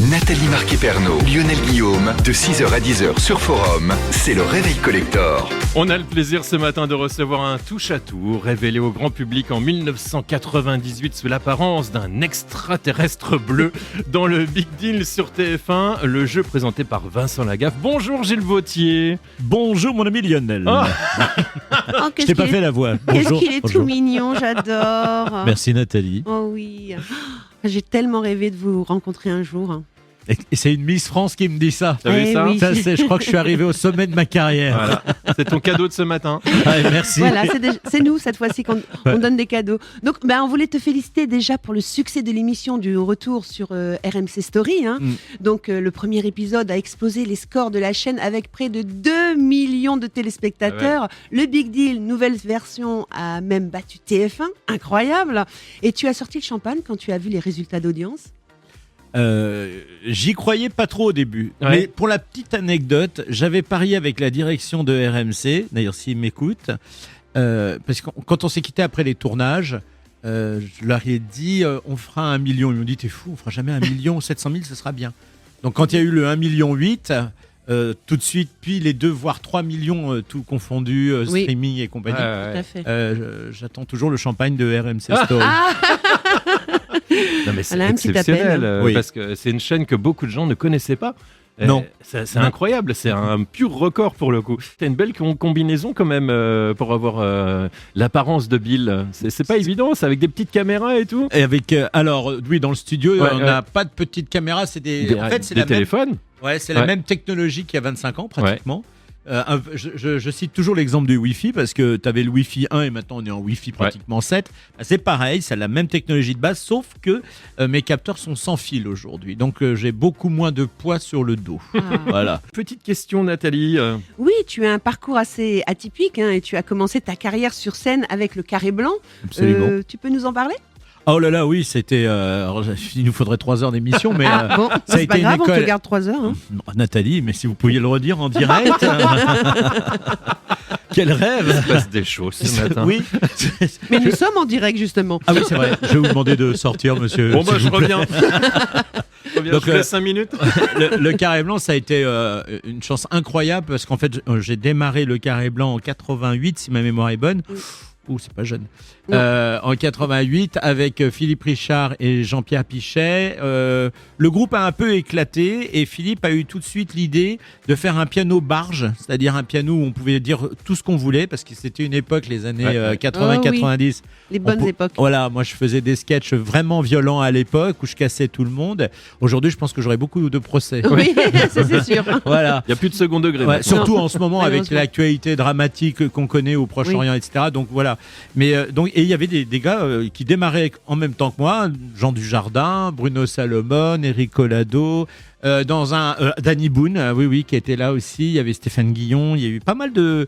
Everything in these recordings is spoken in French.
Nathalie Marquet-Pernot, Lionel Guillaume, de 6h à 10h sur Forum, c'est le Réveil Collector. On a le plaisir ce matin de recevoir un touche-à-tout révélé au grand public en 1998 sous l'apparence d'un extraterrestre bleu dans le Big Deal sur TF1, le jeu présenté par Vincent Lagaffe. Bonjour Gilles Vautier. Bonjour mon ami Lionel. Oh. Je t'ai pas fait la voix. Qu'est-ce Bonjour. qu'il est Bonjour. tout mignon, j'adore. Merci Nathalie. Oh oui. J'ai tellement rêvé de vous rencontrer un jour. Et c'est une Miss France qui me dit ça. T'as vu Eh ça oui. Je crois que je suis arrivé au sommet de ma carrière. Voilà, c'est ton cadeau de ce matin. Ouais, merci. Voilà, c'est nous cette fois-ci qu'on donne des cadeaux. Donc, on voulait te féliciter déjà pour le succès de l'émission du retour sur RMC Story. Donc, le premier épisode a explosé les scores de la chaîne avec près de 2 millions de téléspectateurs. Le Big Deal, nouvelle version, a même battu TF1. Incroyable. Et tu as sorti le champagne quand tu as vu les résultats d'audience. J'y croyais pas trop au début. Ouais. Mais pour la petite anecdote, j'avais parié avec la direction de RMC, d'ailleurs s'ils m'écoutent, parce que quand on s'est quitté après les tournages, je leur ai dit on fera 1 million. Ils m'ont dit t'es fou, on fera jamais 1 million, 700 000 ce sera bien. Donc quand il y a eu le 1,8 million, tout de suite, puis les 2 voire 3 millions tout confondu, Oui. streaming et compagnie. Tout à fait. J'attends toujours le champagne de RMC Story. Non mais c'est Voilà, un petit exceptionnel appel. Oui. parce que c'est une chaîne que beaucoup de gens ne connaissaient pas. Non. C'est incroyable, c'est un pur record pour le coup. C'est une belle combinaison quand même pour avoir l'apparence de Bill. C'est pas évident, c'est avec des petites caméras et tout. Et avec alors oui dans le studio Ouais, on n'a pas de petite caméra, c'est des en fait c'est des la même téléphones. c'est la Ouais. même technologie qu'il y a 25 ans pratiquement. Je cite toujours l'exemple du Wi-Fi parce que tu avais le Wi-Fi 1 et maintenant on est en Wi-Fi pratiquement 7. Bah, c'est pareil, c'est la même technologie de base sauf que mes capteurs sont sans fil aujourd'hui. Donc j'ai beaucoup moins de poids sur le dos. Voilà. Petite question Nathalie. Oui, tu as un parcours assez atypique et tu as commencé ta carrière sur scène avec le Carré Blanc. Absolument. Tu peux nous en parler? Oh là là, oui, c'était alors, il nous faudrait 3 heures d'émission mais Bon, ça a c'est été pas une grave, on école. te garde 3 heures. Nathalie, mais si vous pouviez le redire en direct. Quel rêve. Il se passe des choses ce matin. Oui. Mais nous sommes en direct justement. Ah oui, c'est vrai. Je vais vous demander de sortir, monsieur. Bon bah s'il je vous plaît. reviens. Donc, Je laisse 5 minutes. Le Carré Blanc, ça a été une chance incroyable parce qu'en fait, j'ai démarré le Carré Blanc en 88, si ma mémoire est bonne. Oui. Ouh, c'est pas jeune. Non. En 88, avec Philippe Richard et Jean-Pierre Pichet. Le groupe a un peu éclaté et Philippe a eu tout de suite l'idée de faire un piano barge, c'est-à-dire un piano où on pouvait dire tout ce qu'on voulait parce que c'était une époque, les années Ouais. 80-90. Les bonnes époques. Voilà, moi je faisais des sketchs vraiment violents à l'époque où je cassais tout le monde. Aujourd'hui, je pense que j'aurais beaucoup de procès. Oui, ça c'est sûr. Voilà. Il n'y a plus de second degré. Ouais, maintenant. surtout en ce moment avec Malheureusement. l'actualité dramatique qu'on connaît au Proche-Orient, etc. Donc voilà. Mais et il y avait des gars qui démarraient en même temps que moi, Jean Dujardin, Bruno Salomon, Eric Collado, dans un Danny Boone, oui, qui était là aussi. Il y avait Stéphane Guillon. Il y a eu pas mal de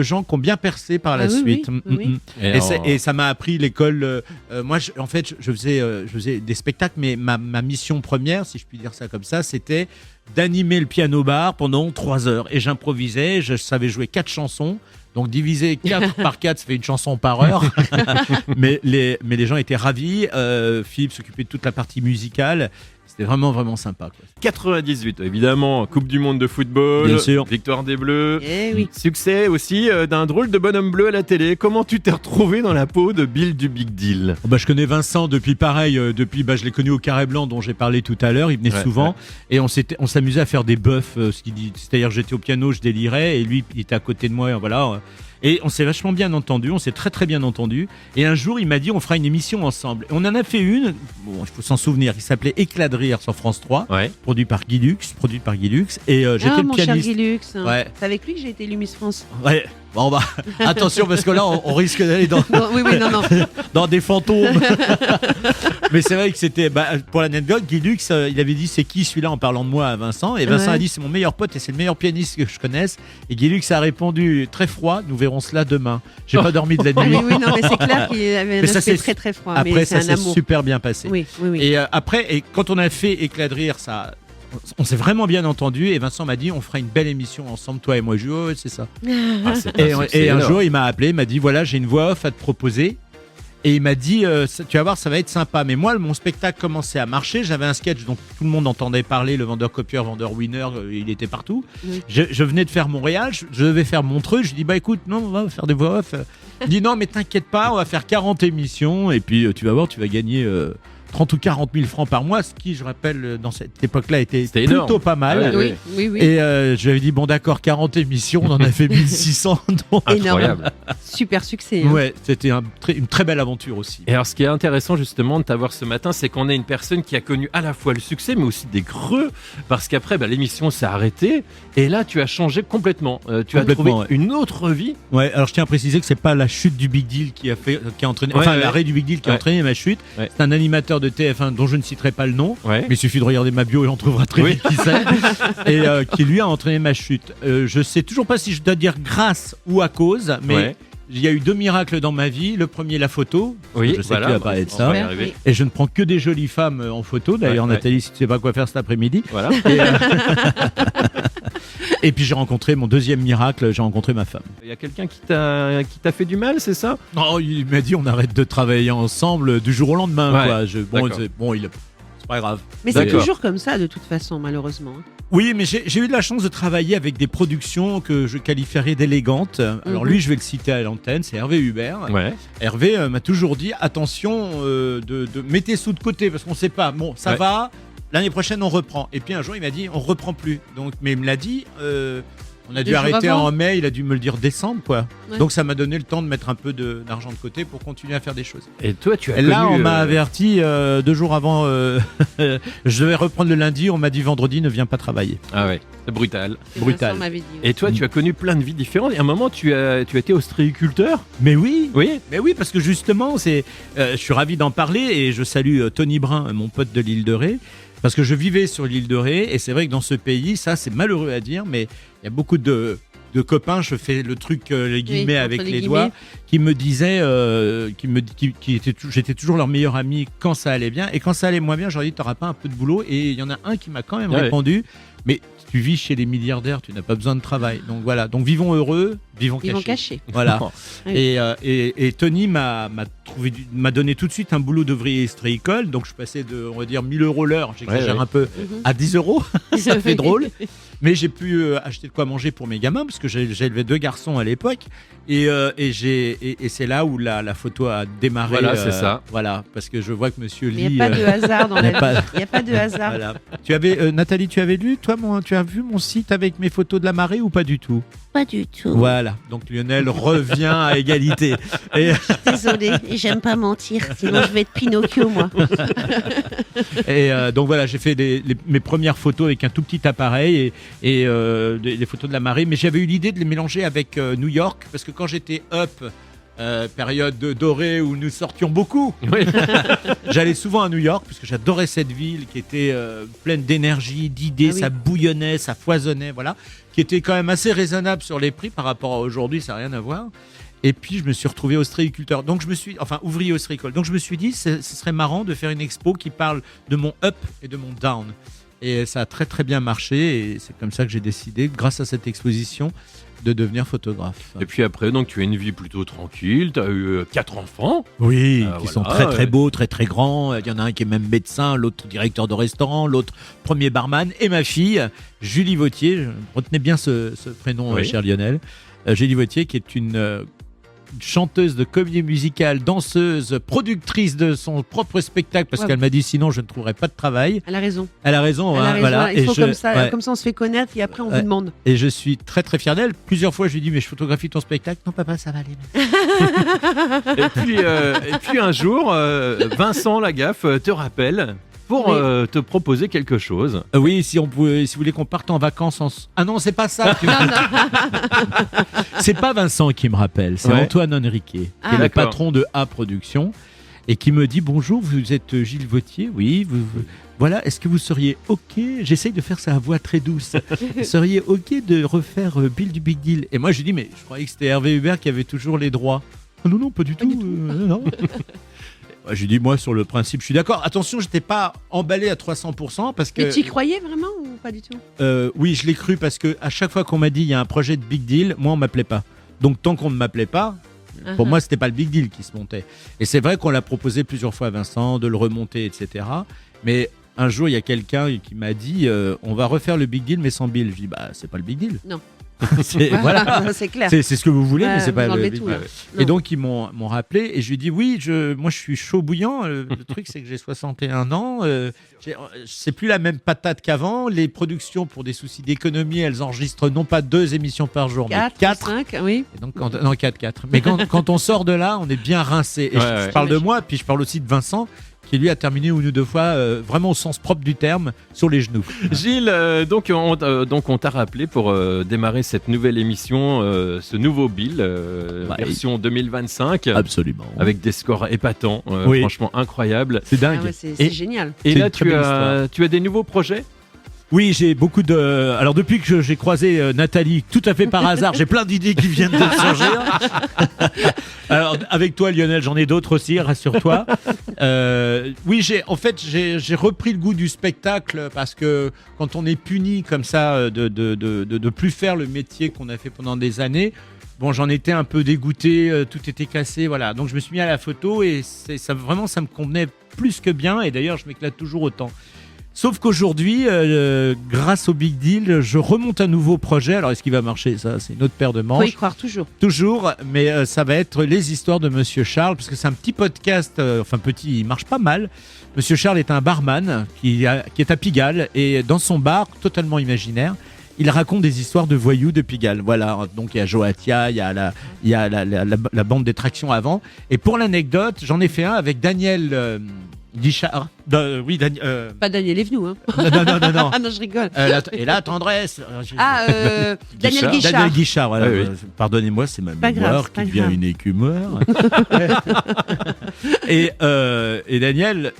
gens qui ont bien percé par la Ah oui, suite. oui, oui. Et ça m'a appris l'école. Moi, en fait, je faisais des spectacles, mais ma mission première, si je puis dire ça comme ça, c'était d'animer le piano bar pendant 3 heures. Et j'improvisais, je savais jouer 4 chansons. Donc diviser 4 par 4, ça fait une chanson par heure. mais les gens étaient ravis. Philippe s'occupait de toute la partie musicale. C'était vraiment, vraiment sympa, quoi. 98, évidemment, Coupe du Monde de football, Bien sûr. victoire des Bleus, Eh oui. succès aussi d'un drôle de bonhomme bleu à la télé. Comment tu t'es retrouvé dans la peau de Bill du Big Deal? Je connais Vincent depuis je l'ai connu au Carré Blanc dont j'ai parlé tout à l'heure. Il venait Ouais, souvent et on s'amusait à faire des buffs. C'est-à-dire j'étais au piano, je délirais et lui il était à côté de moi. Voilà. Et on s'est vachement bien entendu, on s'est très très bien entendu. Et un jour, il m'a dit on fera une émission ensemble. Et on en a fait une, bon, il faut s'en souvenir, qui s'appelait Éclat de rire sur France 3, Ouais. produit par Guy Lux. Et j'étais le Mon cher pianiste. Guilux. Ouais. C'est avec lui que j'ai été élu Miss France. Ouais. Bon attention parce que là on risque d'aller dans Oui, non. dans des fantômes. Mais c'est vrai que c'était, pour l'anecdote, Guy Lux, il avait dit c'est qui celui-là en parlant de moi à Vincent. Et Vincent Ouais. a dit c'est mon meilleur pote et c'est le meilleur pianiste que je connaisse. Et Guy Lux a répondu très froid, nous verrons cela demain. J'ai pas dormi de la nuit. Oui, non, mais c'est clair qu'il avait un Mais ça, aspect c'est- très très froid. Après mais ça c'est un s'est amour. super bien passé. Oui. Et après, quand on a fait Éclat de rire, on s'est vraiment bien entendu. Et Vincent m'a dit on fera une belle émission ensemble, toi et moi. Je dis oh, c'est ça. Ah, c'est Et un succès un énorme. jour, il m'a appelé, il m'a dit voilà, j'ai une voix off à te proposer. Et il m'a dit, tu vas voir, ça va être sympa. Mais moi, mon spectacle commençait à marcher. J'avais un sketch dont tout le monde entendait parler, le vendeur-copieur, vendeur-winner, il était partout. Oui. Je venais de faire Montréal, je devais faire Montreux. Je dis, bah écoute, non, on va faire des voix off. Il dit, non, mais t'inquiète pas, on va faire 40 émissions. Et puis, tu vas voir, tu vas gagner 30 ou 40 000 francs par mois, ce qui, je rappelle, dans cette époque-là, était plutôt énorme. pas mal. Ah ouais, Oui. Et je lui avais dit, bon d'accord, 40 émissions, on en a fait 1600. Donc, Énorme. Incroyable. Super succès. Hein. ouais, c'était une très belle aventure aussi. Et alors, ce qui est intéressant justement de t'avoir ce matin, c'est qu'on est une personne qui a connu à la fois le succès, mais aussi des creux, parce qu'après, l'émission s'est arrêtée, et là, tu as changé complètement. Tu as trouvé ouais. une autre vie. Ouais, alors je tiens à préciser que c'est pas la chute du Big Deal qui a entraîné, Ouais, enfin ouais. l'arrêt du Big Deal qui a Ouais. entraîné ma chute. Ouais. C'est un animateur de TF1 dont je ne citerai pas le nom, Ouais. mais il suffit de regarder ma bio et on trouvera très Oui. vite qui c'est, et qui lui a entraîné ma chute. Je sais toujours pas si je dois dire grâce ou à cause, mais Ouais. il y a eu 2 miracles dans ma vie. Le premier, la photo. Oui, je sais voilà, que tu vas parler de on ça. va y arriver. Et je ne prends que des jolies femmes en photo. D'ailleurs, Ouais, Nathalie, si tu sais pas quoi faire cet après-midi. Voilà. Et, et puis j'ai rencontré mon deuxième miracle, j'ai rencontré ma femme. Il y a quelqu'un qui t'a fait du mal, c'est ça? Non, il m'a dit on arrête de travailler ensemble du jour au lendemain. Ouais, Quoi. d'accord. C'est pas grave. Mais c'est D'accord. toujours comme ça, de toute façon, malheureusement. Oui, mais j'ai eu de la chance de travailler avec des productions que je qualifierais d'élégantes. Alors lui, je vais le citer à l'antenne, c'est Hervé Hubert. Ouais. Hervé m'a toujours dit attention, de mettez sous de côté parce qu'on sait pas. Bon, ça Ouais. va. L'année prochaine, on reprend. Et puis un jour, il m'a dit on reprend plus. Donc, mais il me l'a dit. On a dû Deux jours arrêter avant. en mai. Il a dû me le dire décembre, quoi. Ouais. Donc ça m'a donné le temps de mettre un peu d'argent de côté pour continuer à faire des choses. Et toi, tu as Et là, connu, on m'a averti 2 jours avant. Je devais reprendre le lundi. On m'a dit vendredi, ne viens pas travailler. Ah ouais, c'est brutal. C'est Brutal. Vincent m'avait dit. Et toi, tu as connu plein de vies différentes. Et à un moment, tu as été ostréiculteur. Mais oui. Oui. Mais oui, parce que justement, je suis ravi d'en parler et je salue Tony Brun, mon pote de l'île de Ré, parce que je vivais sur l'île de Ré et c'est vrai que dans ce pays, ça c'est malheureux à dire, mais il y a beaucoup de copains, je fais le truc les guillemets entre avec les les guillemets. doigts, qui me disaient, j'étais toujours leur meilleur ami quand ça allait bien et quand ça allait moins bien, je leur dis t'auras pas un peu de boulot et il y en a un qui m'a quand même Ouais. répondu, mais tu vis chez les milliardaires, tu n'as pas besoin de travail. Donc voilà, donc vivons heureux, vivons Ils vont cachés. cacher. Voilà. Oui. Et Tony m'a donné tout de suite un boulot d'ouvrier ostréicole. Donc je passais de, on va dire, 1 000 € l'heure, j'exagère Ouais. un peu, Mhm. à 10 €. Ça fait drôle. Mais j'ai pu acheter de quoi manger pour mes gamins, parce que j'élevais 2 garçons à l'époque. Et c'est là où la photo a démarré. Voilà, c'est ça. Voilà, parce que je vois que monsieur Mais il Lee. n'y a pas de hasard dans y a la pas- vie. Il n'y a pas de hasard. Voilà. Tu avais, Nathalie, tu avais lu, toi, tu as vu mon site avec mes photos de la marée ou pas du tout? Pas du tout. Voilà, donc Lionel revient à égalité. Et, Désolée, j'aime pas mentir, sinon je vais être Pinocchio, moi. donc voilà, j'ai fait mes premières photos avec un tout petit appareil et des photos de la marée, mais j'avais eu l'idée de les mélanger avec New York, parce que quand j'étais up, période dorée où nous sortions beaucoup, Oui. j'allais souvent à New York, parce que j'adorais cette ville qui était pleine d'énergie, d'idées, Ah oui. ça bouillonnait, ça foisonnait, voilà, qui était quand même assez raisonnable sur les prix par rapport à aujourd'hui, ça n'a rien à voir. Et puis je me suis retrouvé ostréiculteur, donc ouvrier ostréicole. Donc je me suis dit, ce serait marrant de faire une expo qui parle de mon up et de mon down. Et ça a très très bien marché, et c'est comme ça que j'ai décidé, grâce à cette exposition, de devenir photographe. Et puis après, donc tu as une vie plutôt tranquille. Tu as eu 4 enfants. Oui, Ah, qui voilà, sont très très ouais. beaux, très très grands. Il y en a un qui est même médecin, l'autre directeur de restaurant, l'autre premier barman, et ma fille, Julie Vautier. Retenez bien ce prénom, Oui. cher Lionel. Julie Vautier, qui est une chanteuse de comédie musicale, danseuse, productrice de son propre spectacle, parce Ouais. qu'elle m'a dit sinon je ne trouverais pas de travail. Elle a raison. Elle a raison, Elle a hein, raison. voilà. Il faut Et comme ça, ouais. comme ça on se fait connaître et après on Ouais. vous demande. Et je suis très très fier d'elle. Plusieurs fois je lui dis mais je photographie ton spectacle. Non papa, ça va aller. Et puis un jour, Vincent Lagaffe te rappelle pour Oui. te proposer quelque chose. Oui, si vous voulez qu'on parte en vacances Ah non, c'est pas ça. C'est pas Vincent qui me rappelle, c'est Ouais. Antoine Henriquet, qui Ah. est le D'accord. patron de A Productions, et qui me dit bonjour, vous êtes Gilles Vautier, oui, voilà, est-ce que vous seriez OK, j'essaye de faire sa voix très douce, vous seriez OK de refaire Bill du Big Deal? Et moi je dis mais je croyais que c'était Hervé Hubert qui avait toujours les droits. Ah non, pas du tout. Non. Ouais, j'ai dit moi sur le principe je suis d'accord. Attention, j'étais pas emballé à 300% parce que Mais tu y croyais vraiment ou pas du tout? oui, je l'ai cru parce que à chaque fois qu'on m'a dit il y a un projet de Big Deal, moi on m'appelait pas. Donc tant qu'on ne m'appelait pas, Pour moi, c'était pas le big deal qui se montait. Et c'est vrai qu'on l'a proposé plusieurs fois à Vincent de le remonter, etc. Mais un jour, il y a quelqu'un qui m'a dit on va refaire le big deal mais sans Bill. Je dis c'est pas le big deal. Non. Voilà, c'est clair. c'est ce que vous voulez, mais c'est pas le big tout, deal. Et donc ils m'ont rappelé et je lui ai dit oui, moi je suis chaud bouillant. Le truc c'est que j'ai 61 ans, c'est plus la même patate qu'avant. Les productions pour des soucis d'économie, elles enregistrent non pas 2 émissions par jour, mais 4. 5, oui. Et donc non 4. Mais quand on sort de là, on est bien rincé. Et je parle de moi, puis je parle aussi de Vincent, qui lui a terminé 1 ou 2 fois, vraiment au sens propre du terme, sur les genoux. Gilles, donc on t'a rappelé pour démarrer cette nouvelle émission, ce nouveau Bill, version 2025. Absolument. Avec des scores épatants, franchement incroyables. C'est dingue. Ah ouais, c'est génial. Et C'est là, une très belle tu as des nouveaux projets? Oui, j'ai beaucoup de... Alors depuis que j'ai croisé Nathalie, tout à fait par hasard, j'ai plein d'idées qui viennent de surgir. Alors avec toi Lionel, j'en ai d'autres aussi, rassure-toi. Oui, j'ai repris le goût du spectacle parce que quand on est puni comme ça de plus faire le métier qu'on a fait pendant des années, bon, j'en étais un peu dégoûté, tout était cassé, voilà. Donc je me suis mis à la photo et ça me convenait plus que bien et d'ailleurs je m'éclate toujours autant. Sauf qu'aujourd'hui, grâce au Big Deal, je remonte un nouveau projet. Alors, est-ce qu'il va marcher? Ça, c'est une autre paire de manches. Faut y croire toujours. Toujours, mais ça va être les histoires de Monsieur Charles, parce que c'est un petit podcast, petit, il marche pas mal. Monsieur Charles est un barman qui est à Pigalle, et dans son bar, totalement imaginaire, il raconte des histoires de voyous de Pigalle. Voilà, donc il y a Joatia, il y a la bande des tractions avant. Et pour l'anecdote, j'en ai fait un avec Daniel... Guichard. Pas Daniel Evenou, hein. Non. Ah non, je rigole. Et la tendresse. Daniel Guichard. Daniel Guichard, voilà. Oui. Pardonnez-moi, c'est ma Pas mémoire grave, qui pas devient grave. une écumeur. et Daniel,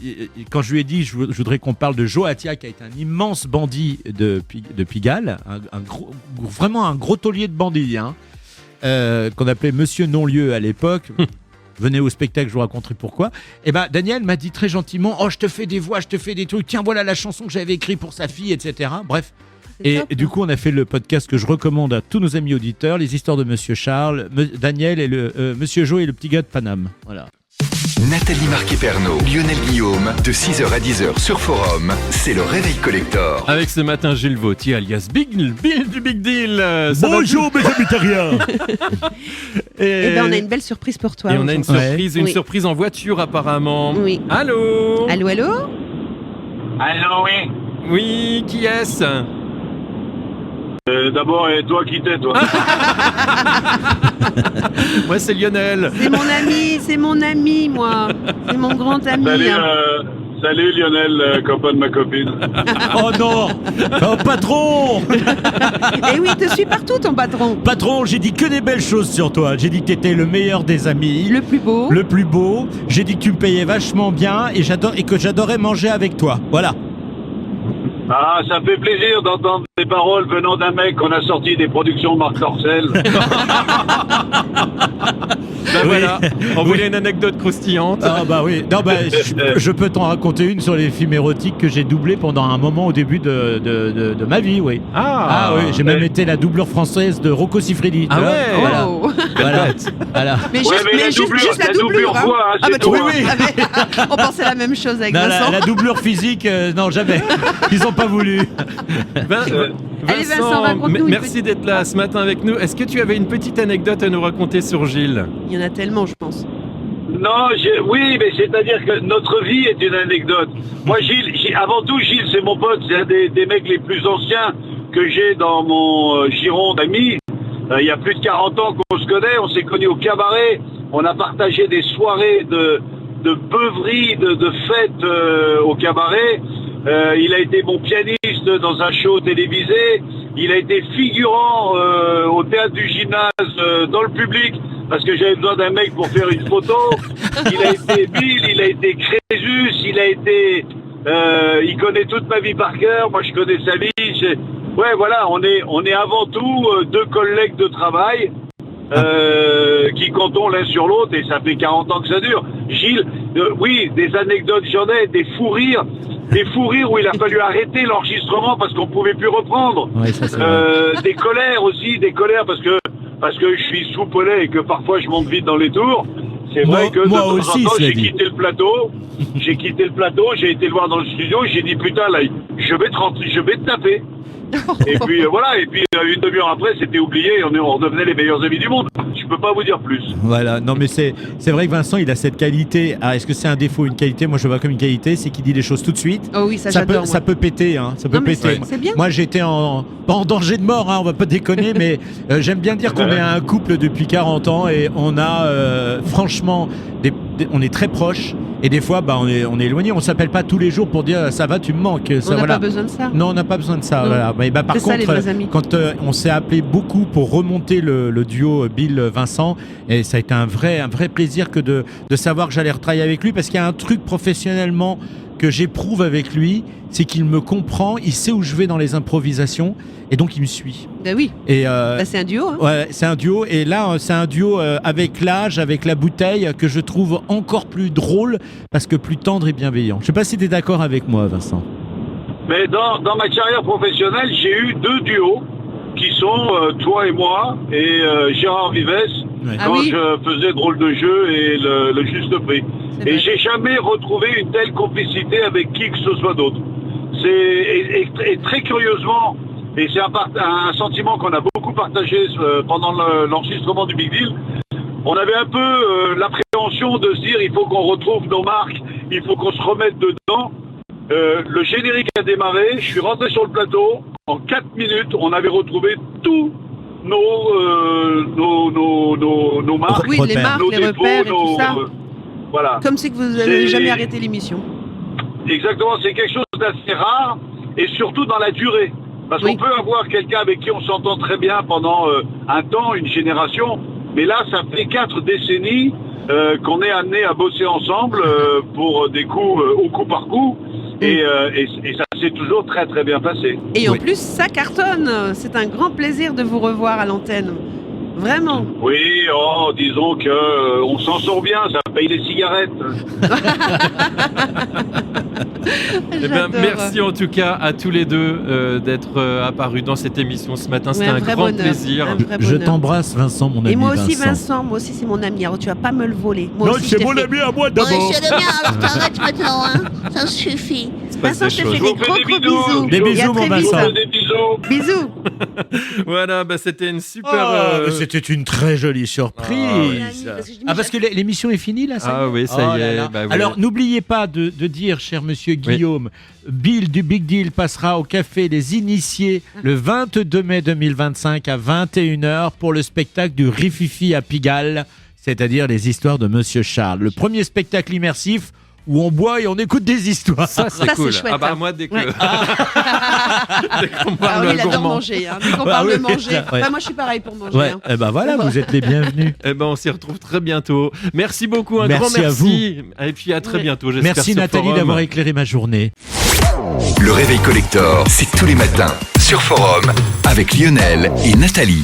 quand je lui ai dit, je voudrais qu'on parle de Joatia, qui a été un immense bandit de Pigalle, vraiment un gros taulier de bandits, hein, qu'on appelait Monsieur Non-Lieu à l'époque. Venez au spectacle, je vous raconterai pourquoi. Et ben Daniel m'a dit très gentiment, je te fais des voix, je te fais des trucs, tiens voilà la chanson que j'avais écrite pour sa fille, etc. Bref. Et du coup on a fait le podcast que je recommande à tous nos amis auditeurs, les histoires de Monsieur Charles, Daniel et Monsieur Jo et le petit gars de Paname. Voilà. Nathalie Marquet-Pernot, Lionel Guillaume, de 6h à 10h sur Forum, c'est le Réveil Collector. Avec ce matin Gilles Vautier, alias Bill du Big Deal. Bonjour mes amis terriens. Et ben on a une belle surprise pour toi. Et on a une surprise, Oui. surprise en voiture apparemment. Oui. Allô? Allô? Allô, oui. Oui, qui est-ce? D'abord, et toi qui t'es, toi? Moi c'est Lionel. C'est mon ami, moi. C'est mon grand ami. Salut, hein. salut Lionel, copain de ma copine. Oh non. Oh, patron. Et oui, il te suit partout, ton patron. Patron, j'ai dit que des belles choses sur toi. J'ai dit que t'étais le meilleur des amis. Le plus beau. Le plus beau. J'ai dit que tu me payais vachement bien et que j'adorais manger avec toi. Voilà. Ah, ça fait plaisir d'entendre des paroles venant d'un mec qu'on a sorti des productions Marc Dorcel. Ben voilà, on voulait une anecdote croustillante. Ah bah oui. Non bah je peux t'en raconter une sur les films érotiques que j'ai doublé pendant un moment au début de ma vie, oui. Ah oui, j'ai même été la doublure française de Rocco Siffredi. Ah tu vois. ouais. Voilà. Oh. Voilà. Mais Ouais, mais la juste doublure, la la doublure. doublure voix, hein, Ah c'est bah tu tout, vois, hein. on pensait la même chose avec Non, Vincent. la doublure physique, non jamais. Ils ont pas voulu. Allez, Vincent, raconte-nous une merci d'être là ce matin avec nous. Est-ce que tu avais une petite anecdote à nous raconter sur Gilles? Il y en a tellement, je pense. Non, oui, mais c'est-à-dire que notre vie est une anecdote. Moi, Gilles, avant tout, Gilles, c'est mon pote, c'est un des mecs les plus anciens que j'ai dans mon giron d'amis. Il y a plus de 40 ans qu'on se connaît, on s'est connus au cabaret, on a partagé des soirées de beuverie, de fêtes au cabaret. Il a été mon pianiste dans un show télévisé. Il a été figurant au théâtre du gymnase dans le public parce que j'avais besoin d'un mec pour faire une photo. Il a été Bill, il a été Crésus, il a été... il connaît toute ma vie par cœur. Moi, je connais sa vie. Ouais, voilà, on est avant tout deux collègues de travail qui comptons l'un sur l'autre et ça fait 40 ans que ça dure. Gilles, oui, des anecdotes, j'en ai, des fous rires où il a fallu arrêter l'enregistrement parce qu'on pouvait plus reprendre. Ouais, ça, c'est vrai. Des colères aussi, parce que parce que je suis soupolé et que parfois je monte vite dans les tours. C'est Moi- vrai que de moi temps aussi, en temps, cela j'ai dit. quitté le plateau. J'ai été le voir dans le studio. J'ai dit putain là, je vais te taper. Et puis voilà. Et puis une demi-heure après, c'était oublié. Et on redevenait les meilleurs amis du monde. Je peux pas vous dire plus. Voilà, non mais c'est vrai que Vincent il a cette qualité. Ah, est-ce que c'est un défaut ou une qualité? Moi je le vois comme une qualité, c'est qu'il dit les choses tout de suite. Oh oui, ça Ça j'adore. peut péter, hein. Ça peut Non, mais péter. c'est bien. Moi j'étais pas en danger de mort, hein, on va pas déconner, mais j'aime bien dire qu'on est un couple depuis 40 ans et on a franchement on est très proches et des fois on est éloignés, on s'appelle pas tous les jours pour dire ça va, tu me manques. Ça, On n'a voilà. pas besoin de ça. Non, on n'a pas besoin de ça. Non. Voilà. Mais par C'est ça, les contre, vrais amis. quand on s'est appelé beaucoup pour remonter le duo Bill-Vincent, et ça a été un vrai plaisir que de savoir que j'allais retravailler avec lui, parce qu'il y a un truc professionnellement que j'éprouve avec lui, c'est qu'il me comprend, il sait où je vais dans les improvisations, et donc il me suit. Ben oui, Et bah, c'est un duo. Hein. ouais, c'est un duo, et là c'est un duo avec l'âge, avec la bouteille, que je trouve encore plus drôle, parce que plus tendre et bienveillant. Je sais pas si tu es d'accord avec moi, Vincent. Mais dans ma carrière professionnelle, j'ai eu 2 duos qui sont toi et moi et Gérard Vives Ouais. Ah quand oui. je faisais Drôle de jeu et le Juste Prix. C'est Et vrai. j'ai jamais retrouvé une telle complicité avec qui que ce soit d'autre. Et très curieusement, et c'est un sentiment qu'on a beaucoup partagé pendant l'enregistrement du Big Deal, on avait un peu l'appréhension de se dire il faut qu'on retrouve nos marques, il faut qu'on se remette dedans. Le générique a démarré, je suis rentré sur le plateau, en 4 minutes, on avait retrouvé tous nos marques, Oui, les repères. marques, nos les dépôts, repères et tout ça. voilà. Comme c'est que vous n'avez C'est- jamais arrêté l'émission. Exactement, c'est quelque chose d'assez rare, et surtout dans la durée. Parce Oui. qu'on peut avoir quelqu'un avec qui on s'entend très bien pendant un temps, une génération, mais là, ça fait 4 décennies qu'on est amené à bosser ensemble pour des coups au coup par coup, et ça s'est toujours très très bien passé. Et en Oui. plus, ça cartonne. C'est un grand plaisir de vous revoir à l'antenne. Vraiment. Oui, disons que on s'en sort bien, ça paye les cigarettes. Eh ben, J'adore. merci en tout cas à tous les deux d'être apparus dans cette émission ce matin. C'était Ouais, un vrai grand bonheur. plaisir. Un vrai Je bonheur. t'embrasse, Vincent, mon ami. Et moi aussi, Vincent, moi aussi, c'est mon ami. Alors, tu vas pas me le voler. Moi Non, aussi, je c'est t'ai mon fait- ami à moi Ouais, d'abord. c'est le mien, alors t'arrêtes maintenant, hein. Ça suffit. Il se passe Vincent, des je te choses. fais Je des vous fais gros des gros bisous. bisous. Des Je vous bisous, Et à mon très fais vite. Vincent. des bisous. Bisous. Voilà, bah, c'était une super. Oh, c'était une très jolie surprise. Ah, oui. Parce que l'émission est finie là, ça y est. Ah oui, ça Oh y là est. là. bah oui. Alors n'oubliez pas de dire, cher monsieur Guillaume, Bill du Big Deal passera au Café des Initiés le 22 mai 2025 à 21h pour le spectacle du Rififi à Pigalle, c'est-à-dire les histoires de Monsieur Charles. Le premier spectacle immersif où on boit et on écoute des histoires. ça, c'est Ça, cool. c'est chouette, Ah bah hein. moi, dès que. Ouais. dès qu'on Ah parle oui, il adore gourmand. manger. Hein. Dès qu'on Ah parle oui, de manger. ouais. Bah, moi, je suis pareil pour manger. Ouais, hein. eh ben voilà, vous êtes les bienvenus. Eh ben, on s'y retrouve très bientôt. Merci beaucoup, un Merci grand à merci. Et puis à très Ouais. bientôt. j'espère, Merci sur Nathalie Forum. d'avoir éclairé ma journée. Le Réveil Collector, c'est tous les matins sur Forum avec Lionel et Nathalie.